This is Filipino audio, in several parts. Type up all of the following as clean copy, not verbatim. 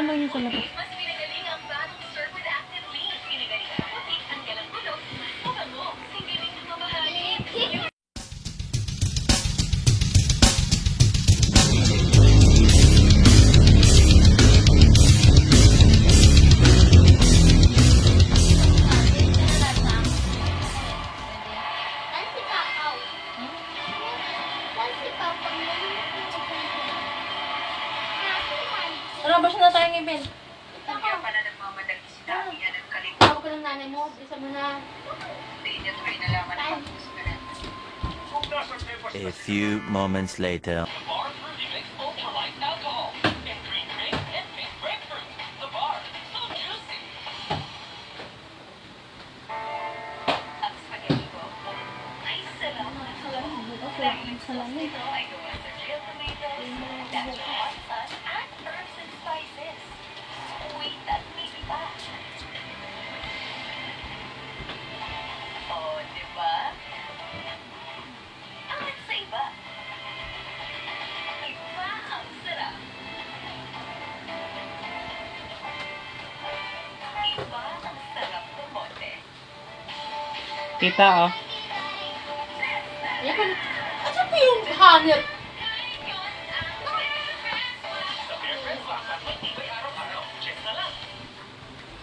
lang yun sa labas. Mas pinagaling ang bagong Surf with Active Lean. Pinagaling ang puti, tanggal ang bulok. Mukha mo, singgaling ng mamahalin. Ano ba siya na tayong event? Kaya pala nagmamadali si Dami yan ang kalit. Tawag ko ng nanay mo, bisa mo na. Hindi niya tuloy nalaman ang gusto na. A few moments later. Bar Fruity Mix Ultralight Alcohol. And green grape and pink grapefruit. The bar, so juicy. Ang spaghetti ko ay salamat. Dahil Salamat. ito ay gawa sa real tomatoes, natural hot sauce, at herbs and spices. Sweet at maybe pa. Oh, di ba? Angat sa iba. Iba ang sarap. Iba ang sarap ng bote. Tita, oh. Ayan ko, at saan ko yung hanip?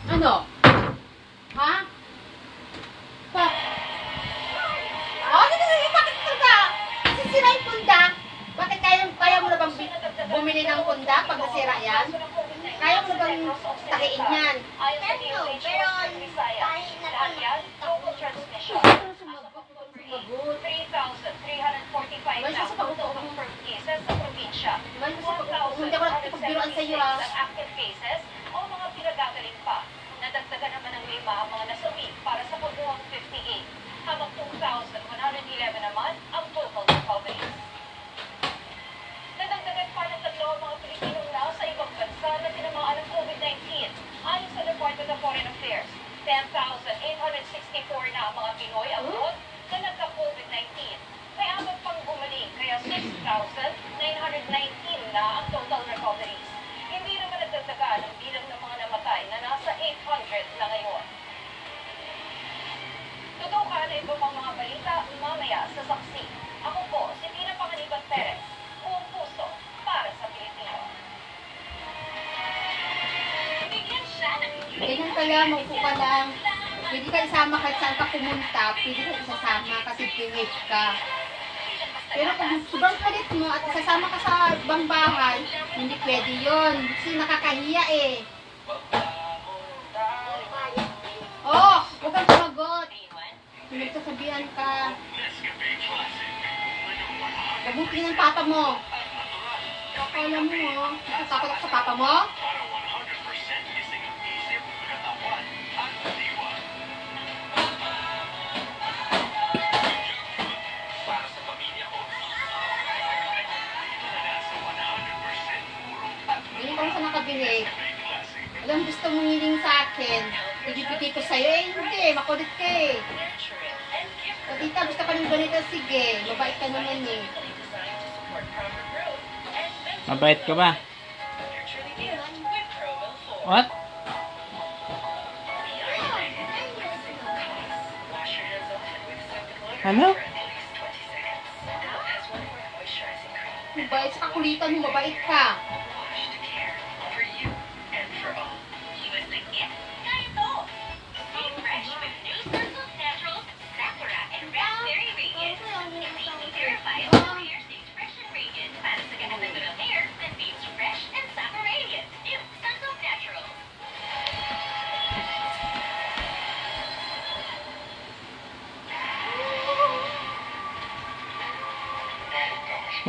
Ano? Ha? Pa? Oh, sige, bakit ito ka? Sisira yung punda? Bakit kaya mo na bang bumili ng punda pag nasira yan? Kaya mo na bang takiin yan? Pero kahit na lahat yan, local transmission. Sumagot. 3,345 total confirmed cases sa probinsya. Hindi ako nakipagbiruan sa iyo, ha? Ang active cases o mga pinagagaling pa. Nadagdagan naman ng 5 ang mga nasawi para sa pagbuwang 58. Habang 2,111 naman ang total recoveries. Nadagdagan pa ng 3 ang mga Pilipinong nasa ibang bansa na tinamaan ng COVID-19. Ayon sa Department of Foreign Affairs, 10,864 na ang mga Pinoy abroad na nagka-COVID-19. May apat pang gumaling, kaya 6,919 na ang total recoveries. Hindi naman nagdagdagan ang bilang ng mga namatay na nasa 800 na ngayon. Totoo ka na iba pang mga balita mamaya sa saksi. Ako po, si Tina Panganiban Perez, buong puso para sa Pilipino. Bigyan siya ng Ganyan ka lang, maupo ka lang. Pwede ka isama kahit saan ka pumunta, pwede ka isasama kasi pinit ka. Pero kung sobrang palit mo at isasama ka sa ibang bahay, hindi pwede yun. Kasi nakakahiya eh. Oh, huwag kang sumagot. Pinagsasabihan ka. Gabutin ng papa mo. Akala mo, natatakot ako sa papa mo? Hindi ko sa nakabili. Alam, gusto mong hiling sa akin. Ibibigay ko sa'yo. Eh, hindi. Makulit ka eh. O, tita, gusto ka ng ganito? Sige. Mabait ka naman eh. Mabait ka ba? What? Ano? Mabait sa kakulitan mo. Mabait ka.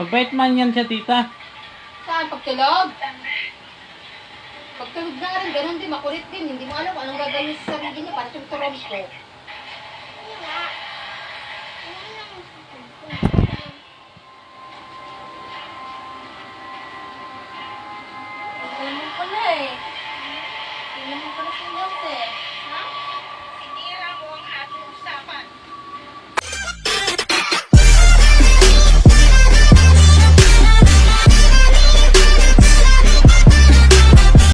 Mabait man yan siya, tita. Saan? Pagtulog? Pagtulog na rin. Ganun din. Makulit din. Hindi mo alam kung anong gagawin sa sarili niya para tumutulog ko. Alam mo pala eh. Alam mo pala si Jose. Ha?